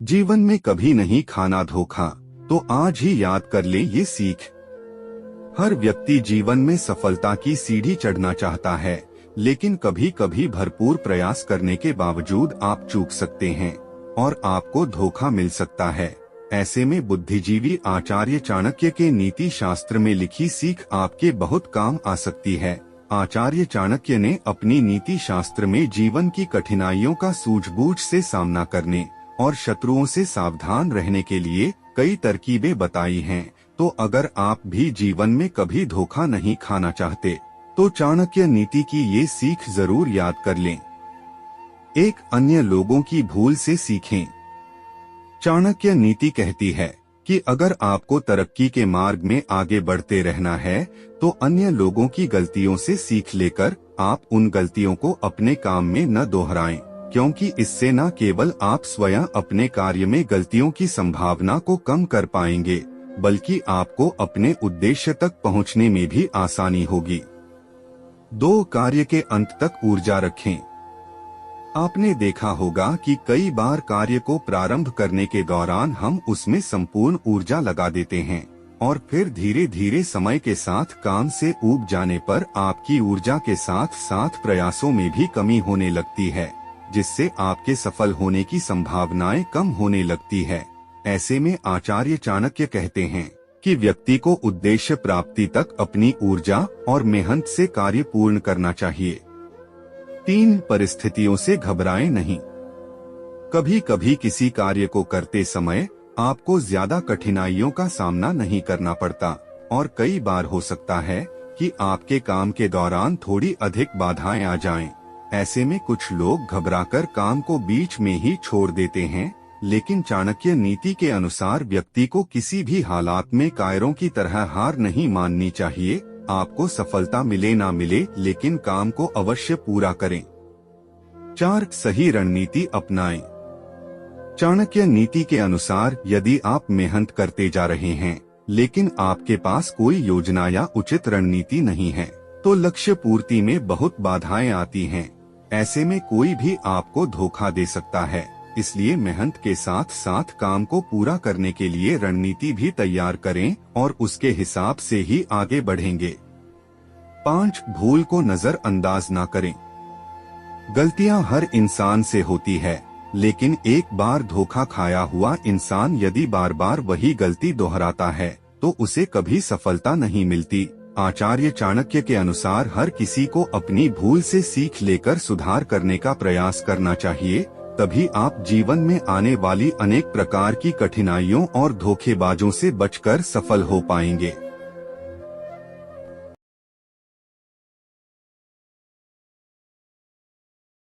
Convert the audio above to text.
जीवन में कभी नहीं खाना धोखा, तो आज ही याद कर ले ये सीख। हर व्यक्ति जीवन में सफलता की सीढ़ी चढ़ना चाहता है, लेकिन कभी कभी भरपूर प्रयास करने के बावजूद आप चूक सकते हैं और आपको धोखा मिल सकता है। ऐसे में बुद्धिजीवी आचार्य चाणक्य के नीति शास्त्र में लिखी सीख आपके बहुत काम आ सकती है। आचार्य चाणक्य ने अपनी नीति शास्त्र में जीवन की कठिनाइयों का सूझबूझ से सामना करने और शत्रुओं से सावधान रहने के लिए कई तरकीबें बताई हैं। तो अगर आप भी जीवन में कभी धोखा नहीं खाना चाहते, तो चाणक्य नीति की ये सीख जरूर याद कर लें। एक, अन्य लोगों की भूल से सीखें। चाणक्य नीति कहती है कि अगर आपको तरक्की के मार्ग में आगे बढ़ते रहना है, तो अन्य लोगों की गलतियों से सीख लेकर आप उन गलतियों को अपने काम में न दोहराएं, क्योंकि इससे न केवल आप स्वयं अपने कार्य में गलतियों की संभावना को कम कर पाएंगे, बल्कि आपको अपने उद्देश्य तक पहुंचने में भी आसानी होगी। 2, कार्य के अंत तक ऊर्जा रखें। आपने देखा होगा कि कई बार कार्य को प्रारंभ करने के दौरान हम उसमें संपूर्ण ऊर्जा लगा देते हैं और फिर धीरे धीरे समय के साथ काम से ऊब जाने पर आपकी ऊर्जा के साथ साथ प्रयासों में भी कमी होने लगती है, जिससे आपके सफल होने की संभावनाएं कम होने लगती है। ऐसे में आचार्य चाणक्य कहते हैं कि व्यक्ति को उद्देश्य प्राप्ति तक अपनी ऊर्जा और मेहनत से कार्य पूर्ण करना चाहिए। 3, परिस्थितियों से घबराएं नहीं। कभी कभी किसी कार्य को करते समय आपको ज्यादा कठिनाइयों का सामना नहीं करना पड़ता और कई बार हो सकता है कि आपके काम के दौरान थोड़ी अधिक बाधाएं आ जाएं। ऐसे में कुछ लोग घबराकर काम को बीच में ही छोड़ देते हैं, लेकिन चाणक्य नीति के अनुसार व्यक्ति को किसी भी हालात में कायरों की तरह हार नहीं माननी चाहिए। आपको सफलता मिले ना मिले, लेकिन काम को अवश्य पूरा करें। 4, सही रणनीति अपनाएं। चाणक्य नीति के अनुसार यदि आप मेहनत करते जा रहे हैं, लेकिन आपके पास कोई योजना या उचित रणनीति नहीं है, तो लक्ष्य पूर्ति में बहुत बाधाएं आती हैं। ऐसे में कोई भी आपको धोखा दे सकता है, इसलिए मेहनत के साथ साथ काम को पूरा करने के लिए रणनीति भी तैयार करें और उसके हिसाब से ही आगे बढ़ेंगे। 5, भूल को नजरअंदाज ना करें। गलतियां हर इंसान से होती है, लेकिन एक बार धोखा खाया हुआ इंसान यदि बार बार वही गलती दोहराता है, तो उसे कभी सफलता नहीं मिलती। आचार्य चाणक्य के अनुसार हर किसी को अपनी भूल से सीख लेकर सुधार करने का प्रयास करना चाहिए, तभी आप जीवन में आने वाली अनेक प्रकार की कठिनाइयों और धोखेबाजों से बचकर सफल हो पाएंगे।